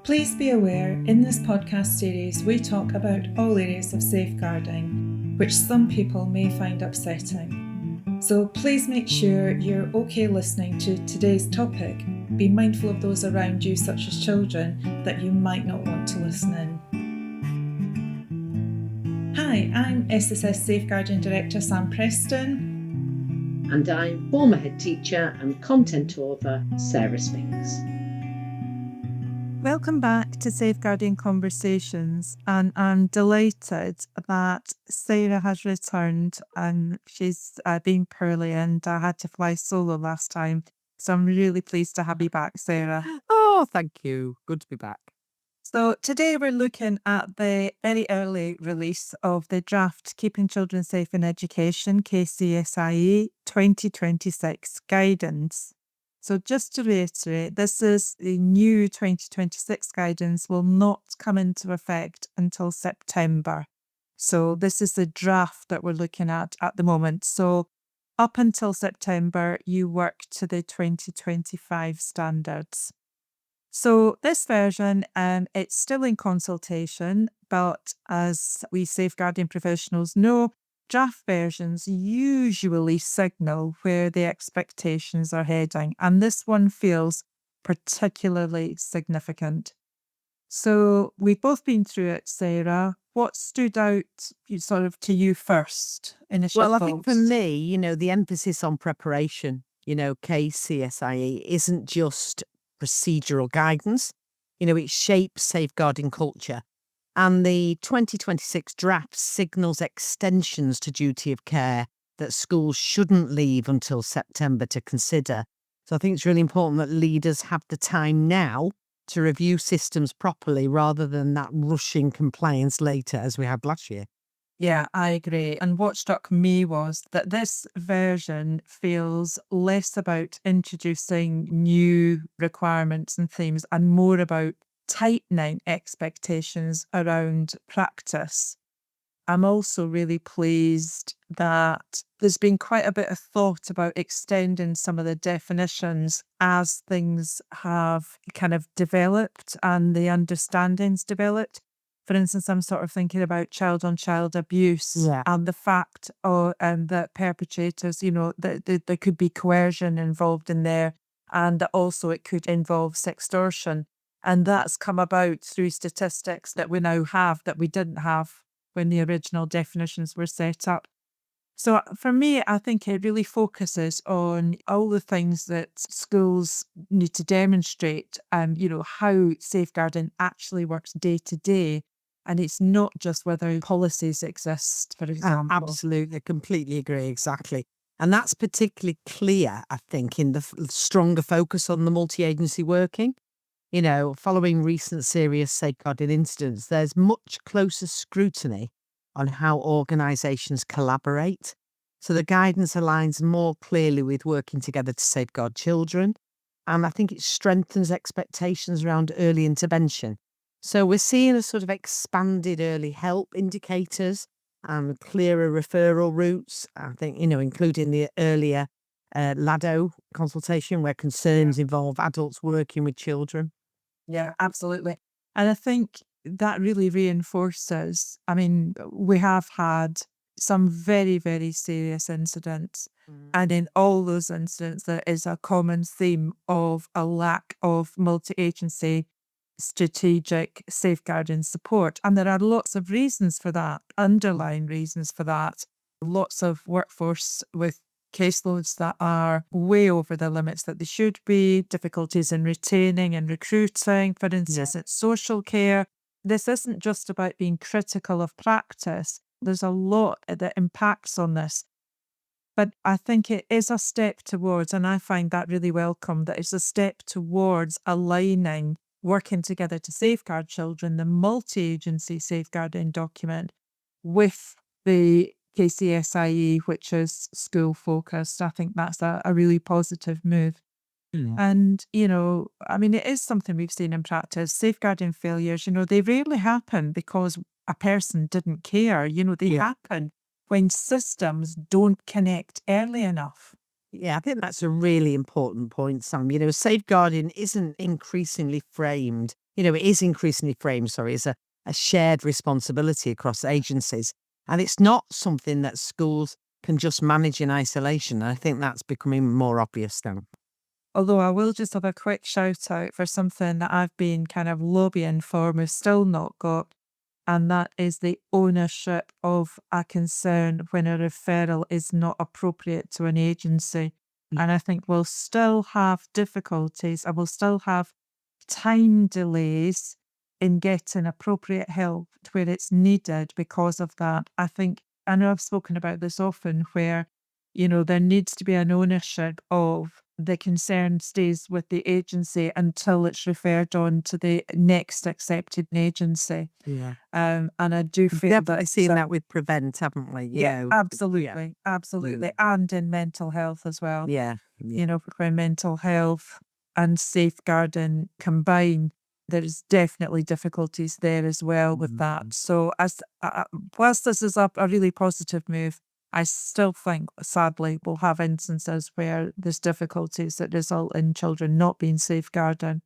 Please be aware, in this podcast series we talk about all areas of safeguarding, which some people may find upsetting. So please make sure you're okay listening to today's topic. Be mindful of those around you, such as children, that you might not want to listen in. Hi, I'm SSS Safeguarding Director Sam Preston. And I'm former head teacher and content author Sarah Spinks. Welcome back to Safeguarding Conversations, and I'm delighted that Sarah has returned and she's been poorly and I had to fly solo last time. So I'm really pleased to have you back, Sarah. Oh, thank you. Good to be back. So today we're looking at the very early release of the draft Keeping Children Safe in Education, KCSIE 2026 guidance. So just to reiterate, this is the new 2026 guidance will not come into effect until September. So this is the draft that we're looking at the moment. So up until September, you work to the 2025 standards. So this version, it's still in consultation, but as we safeguarding professionals know, draft versions usually signal where the expectations are heading, and this one feels particularly significant. So we've both been through it, Sarah. What stood out to you first? Well, I think for me, the emphasis on preparation, KCSIE isn't just procedural guidance, it shapes safeguarding culture. And the 2026 draft signals extensions to duty of care that schools shouldn't leave until September to consider. So I think it's really important that leaders have the time now to review systems properly rather than that rushing compliance later as we had last year. Yeah, I agree. And what struck me was that this version feels less about introducing new requirements and themes and more about tightening expectations around practice. I'm also really pleased that there's been quite a bit of thought about extending some of the definitions as things have kind of developed and the understandings developed. For instance, I'm sort of thinking about child-on-child abuse and the fact that perpetrators, that there could be coercion involved in there, and that also it could involve sextortion. And that's come about through statistics that we now have that we didn't have when the original definitions were set up. So for me, I think it really focuses on all the things that schools need to demonstrate and, how safeguarding actually works day to day. And it's not just whether policies exist, for example. Absolutely, completely agree, exactly. And that's particularly clear, I think, in the stronger focus on the multi-agency working. Following recent serious safeguarding incidents, there's much closer scrutiny on how organisations collaborate. So the guidance aligns more clearly with working together to safeguard children. And I think it strengthens expectations around early intervention. So we're seeing a sort of expanded early help indicators and clearer referral routes, I think, including the earlier LADO consultation where concerns involve adults working with children. Yeah, absolutely. And I think that really reinforces, we have had some very, very serious incidents. And in all those incidents, there is a common theme of a lack of multi-agency strategic safeguarding support. And there are lots of reasons for that, underlying reasons for that. Lots of workforce with caseloads that are way over the limits that they should be, difficulties in retaining and recruiting, for instance, it's social care. This isn't just about being critical of practice. There's a lot that impacts on this. But I think it is a step towards, and I find that really welcome, that it's a step towards aligning working together to safeguard children, the multi-agency safeguarding document, with the KCSIE, which is school focused. I think that's a really positive move. And, it is something we've seen in practice. Safeguarding failures, they rarely happen because a person didn't care. They happen when systems don't connect early enough. Yeah, I think that's a really important point, Sam. Safeguarding isn't increasingly framed it is increasingly framed, as a shared responsibility across agencies. And it's not something that schools can just manage in isolation. And I think that's becoming more obvious now. Although I will just have a quick shout out for something that I've been kind of lobbying for, we've still not got, and that is the ownership of a concern when a referral is not appropriate to an agency. And I think we'll still have difficulties and we'll still have time delays in getting appropriate help where it's needed because of that. I know I've spoken about this often where, there needs to be an ownership of the concern stays with the agency until it's referred on to the next accepted agency. Yeah. And I do We've feel definitely that seen that with Prevent, haven't we? yeah, Yeah. absolutely, absolutely, and in mental health as well. Yeah. Yeah. When mental health and safeguarding combine, there's definitely difficulties there as well with that. So, as whilst this is a really positive move, I still think, sadly, we'll have instances where there's difficulties that result in children not being safeguarded.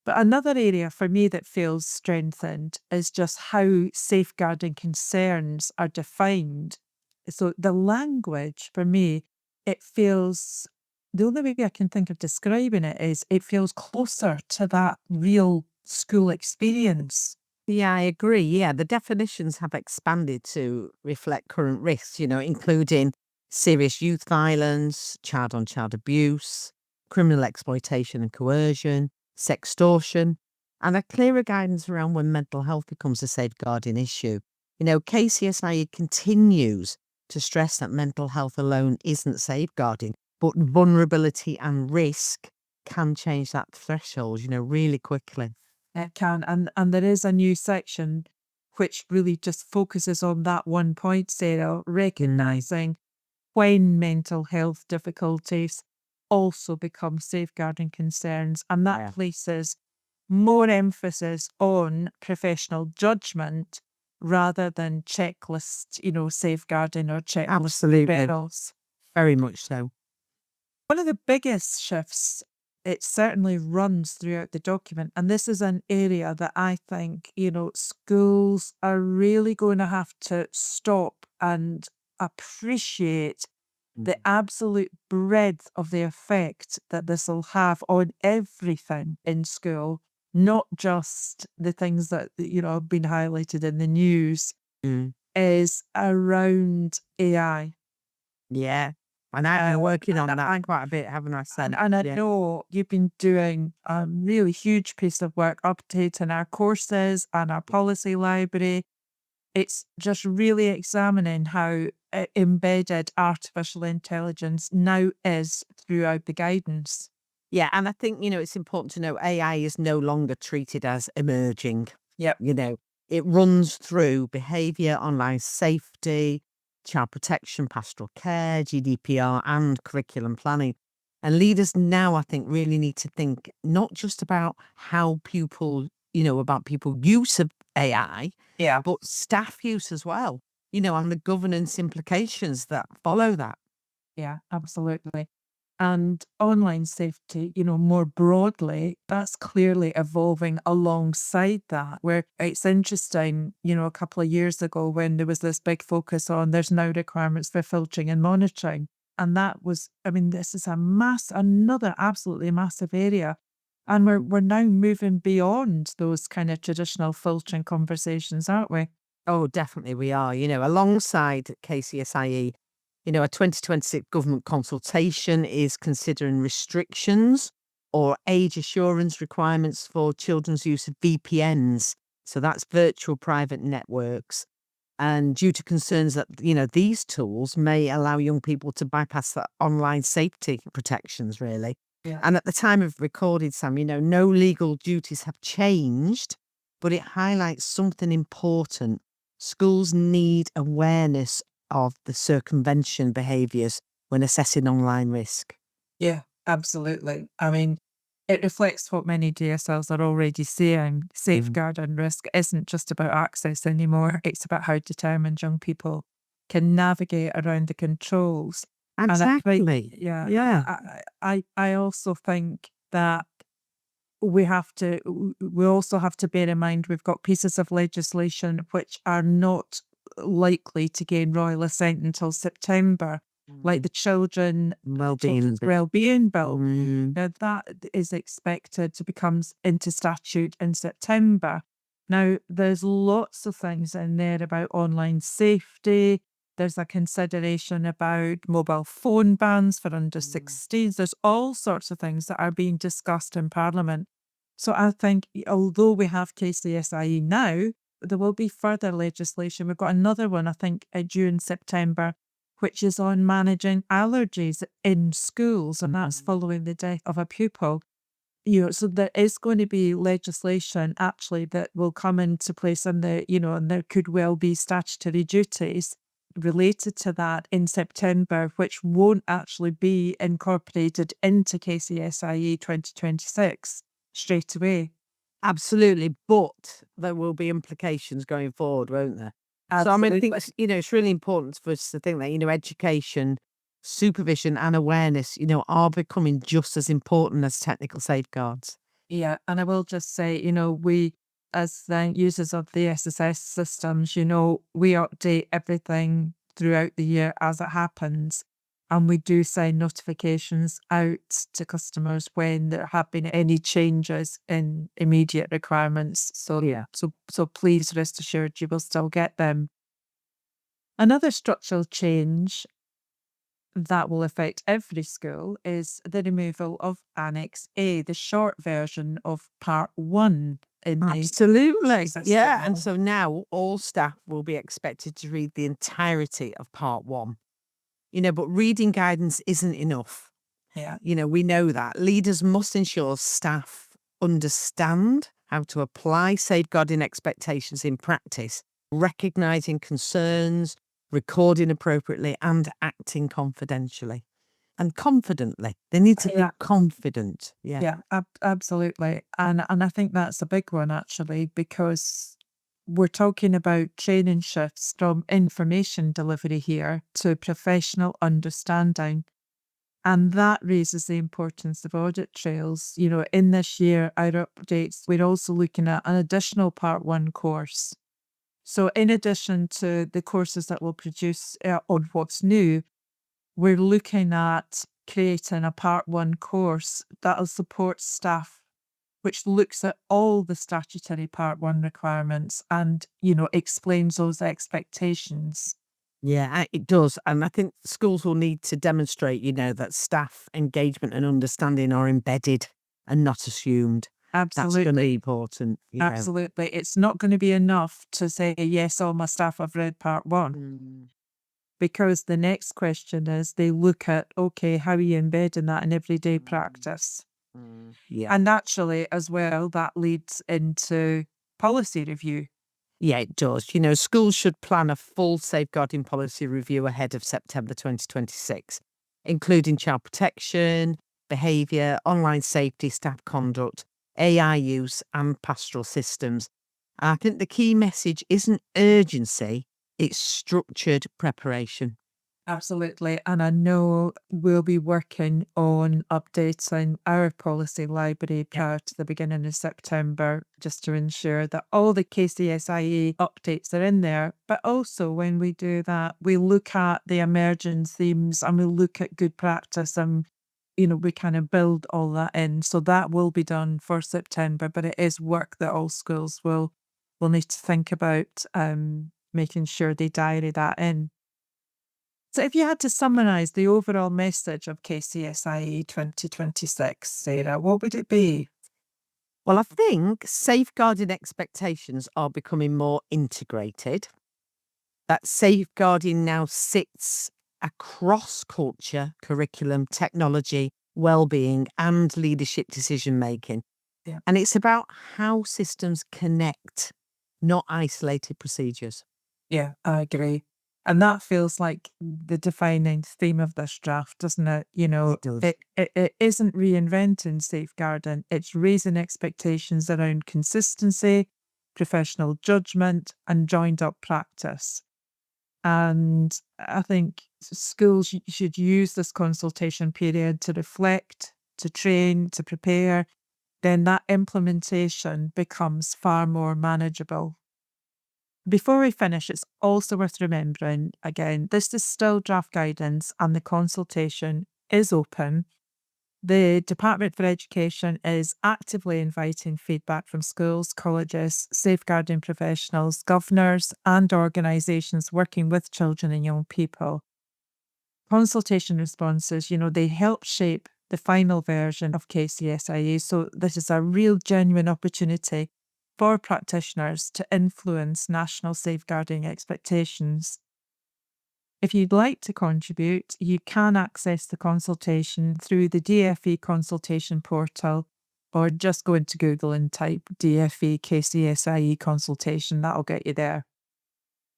But another area for me that feels strengthened is just how safeguarding concerns are defined. So the language for me, it feels, the only way I can think of describing it is it feels closer to that real school experience. Yeah, I agree. Yeah, the definitions have expanded to reflect current risks, including serious youth violence, child on child abuse, criminal exploitation and coercion, sextortion, and a clearer guidance around when mental health becomes a safeguarding issue. KCSIE continues to stress that mental health alone isn't safeguarding, but vulnerability and risk can change that threshold, really quickly. It can, and there is a new section which really just focuses on that one point, Sarah, recognizing when mental health difficulties also become safeguarding concerns, and that Yeah. places more emphasis on professional judgment rather than checklist, safeguarding or checklist Absolutely. referrals. Very much so. One of the biggest shifts, it certainly runs throughout the document, and this is an area that I think, schools are really going to have to stop and appreciate the absolute breadth of the effect that this will have on everything in school, not just the things that, have been highlighted in the news, Mm. is around AI. Yeah. And I've been working on And that quite a bit, haven't I, Sam? and I Yeah. know you've been doing a really huge piece of work updating our courses and our policy library. It's just really examining how embedded artificial intelligence now is throughout the guidance. Yeah, and I think, it's important to know AI is no longer treated as emerging. Yep. It runs through behaviour, online safety, child protection, pastoral care, GDPR, and curriculum planning. And leaders now, I think, really need to think not just about how about people use of AI, Yeah. but staff use as well, and the governance implications that follow that. Yeah, absolutely. And online safety, more broadly, that's clearly evolving alongside that. Where it's interesting, a couple of years ago when there was this big focus on there's now requirements for filtering and monitoring. And that was, this is another absolutely massive area. And we're now moving beyond those kind of traditional filtering conversations, aren't we? Oh, definitely we are. Alongside KCSIE, a 2026 government consultation is considering restrictions or age assurance requirements for children's use of VPNs. So that's virtual private networks. And due to concerns that, these tools may allow young people to bypass the online safety protections, really. Yeah. And at the time of recorded, Sam, no legal duties have changed, but it highlights something important. Schools need awareness of the circumvention behaviours when assessing online risk. Yeah, absolutely. It reflects what many DSLs are already saying. Safeguard and risk isn't just about access anymore. It's about how determined young people can navigate around the controls. And I think, Exactly. yeah, Yeah. I also think that we also have to bear in mind we've got pieces of legislation which are not likely to gain royal assent until September, like the Children Well-being. Wellbeing Bill. Mm. Now that is expected to become into statute in September. Now there's lots of things in there about online safety. There's a consideration about mobile phone bans for under 16s. There's all sorts of things that are being discussed in Parliament. So I think although we have KCSIE now, there will be further legislation. We've got another one, I think, due in September, which is on managing allergies in schools, and that's following the death of a pupil. So there is going to be legislation actually that will come into place, and and there could well be statutory duties related to that in September, which won't actually be incorporated into KCSIE 2026 straight away. Absolutely, but there will be implications going forward, won't there? So, I mean, I think Absolutely. it's really important for us to think that, education, supervision and awareness, are becoming just as important as technical safeguards. Yeah, and I will just say, we as the users of the SSS systems, we update everything throughout the year as it happens. And we do send notifications out to customers when there have been any changes in immediate requirements. So Yeah. so please rest assured you will still get them. Another structural change that will affect every school is the removal of Annex A, the short version of Part 1 in the Absolutely. system. Yeah. And so now all staff will be expected to read the entirety of part 1. But reading guidance isn't enough. Yeah. We know that. Leaders must ensure staff understand how to apply safeguarding expectations in practice, recognizing concerns, recording appropriately, and acting confidentially. And confidently. They need to be Yeah. confident. Yeah. Yeah, absolutely. And I think that's a big one actually, because we're talking about training shifts from information delivery here to professional understanding. And that raises the importance of audit trails. In this year, our updates, we're also looking at an additional Part 1 course. So in addition to the courses that we'll produce on what's new, we're looking at creating a Part 1 course that'll support staff, which looks at all the statutory Part 1 requirements and, explains those expectations. Yeah, it does. And I think schools will need to demonstrate, that staff engagement and understanding are embedded and not assumed. That's going to Absolutely. be important. Absolutely. It's not going to be enough to say, yes, all my staff have read Part 1, Mm, because the next question is they look at, okay, how are you embedding that in everyday practice? Yeah. And naturally, as well, that leads into policy review. Yeah, it does. Schools should plan a full safeguarding policy review ahead of September 2026, including child protection, behaviour, online safety, staff conduct, AI use, and pastoral systems. I think the key message isn't urgency, it's structured preparation. Absolutely. And I know we'll be working on updating our policy library prior to the beginning of September, just to ensure that all the KCSIE updates are in there. But also, when we do that, we look at the emerging themes and we look at good practice, and we kind of build all that in. So that will be done for September, but it is work that all schools will need to think about, making sure they diary that in. So if you had to summarise the overall message of KCSIE 2026, Sarah, what would it be? Well, I think safeguarding expectations are becoming more integrated. That safeguarding now sits across culture, curriculum, technology, well-being, and leadership decision making. Yeah. And it's about how systems connect, not isolated procedures. Yeah, I agree. And that feels like the defining theme of this draft, doesn't it? It does. It isn't reinventing safeguarding, it's raising expectations around consistency, professional judgment, and joined up practice. And I think schools should use this consultation period to reflect, to train, to prepare, then that implementation becomes far more manageable. Before we finish, it's also worth remembering, again, this is still draft guidance and the consultation is open. The Department for Education is actively inviting feedback from schools, colleges, safeguarding professionals, governors, and organisations working with children and young people. Consultation responses, they help shape the final version of KCSIE. So this is a real genuine opportunity for practitioners to influence national safeguarding expectations. If you'd like to contribute, you can access the consultation through the DFE consultation portal, or just go into Google and type DFE KCSIE consultation. That'll get you there.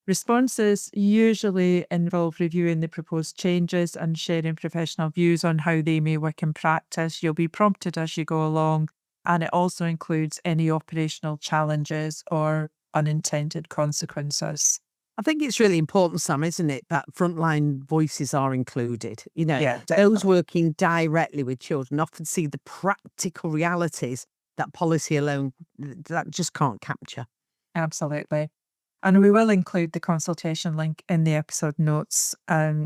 Responses usually involve reviewing the proposed changes and sharing professional views on how they may work in practice. You'll be prompted as you go along, and it also includes any operational challenges or unintended consequences. I think it's really important, Sam, isn't it, that frontline voices are included. Yeah, Those working directly with children often see the practical realities that policy alone that just can't capture. absolutely. And we will include the consultation link in the episode notes,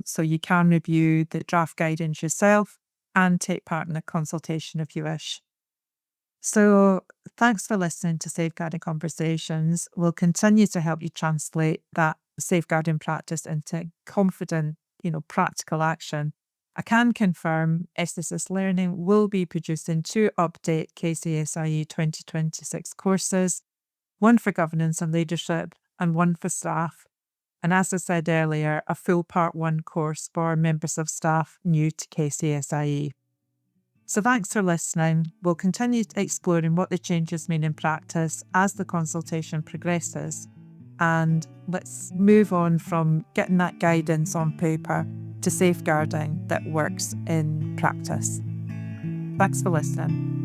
so you can review the draft guidance yourself and take part in the consultation if you wish. So thanks for listening to Safeguarding Conversations. We'll continue to help you translate that safeguarding practice into confident, practical action. I can confirm SSS Learning will be producing 2 update KCSIE 2026 courses, one for governance and leadership and one for staff. And as I said earlier, a full Part 1 course for members of staff new to KCSIE. So thanks for listening. We'll continue exploring what the changes mean in practice as the consultation progresses. And let's move on from getting that guidance on paper to safeguarding that works in practice. Thanks for listening.